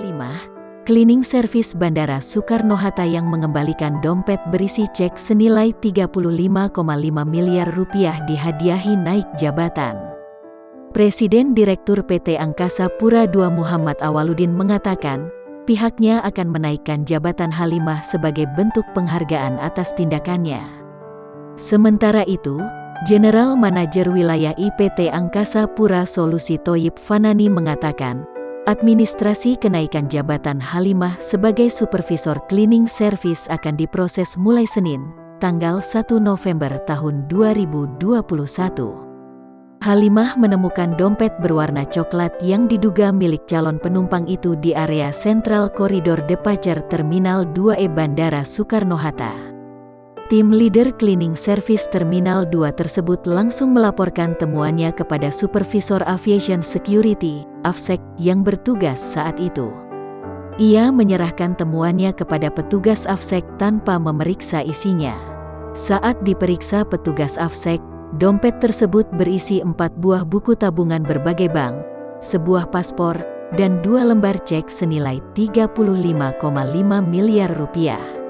Halimah, cleaning service Bandara Soekarno-Hatta yang mengembalikan dompet berisi cek senilai 35,5 miliar rupiah dihadiahi naik jabatan. Presiden Direktur PT Angkasa Pura II Muhammad Awaludin mengatakan, pihaknya akan menaikkan jabatan Halimah sebagai bentuk penghargaan atas tindakannya. Sementara itu, General Manager Wilayah IPT Angkasa Pura Solusi Thoyib Fanani mengatakan, administrasi kenaikan jabatan Halimah sebagai Supervisor Cleaning Service akan diproses mulai Senin, tanggal 1 November tahun 2021. Halimah menemukan dompet berwarna coklat yang diduga milik calon penumpang itu di area Central Corridor Departure Terminal 2E Bandara Soekarno-Hatta. Tim Leader Cleaning Service Terminal 2 tersebut langsung melaporkan temuannya kepada Supervisor Aviation Security, AFSEC, yang bertugas saat itu. Ia menyerahkan temuannya kepada petugas AFSEC tanpa memeriksa isinya. Saat diperiksa petugas AFSEC, dompet tersebut berisi 4 buah buku tabungan berbagai bank, sebuah paspor, dan 2 lembar cek senilai 35,5 miliar rupiah.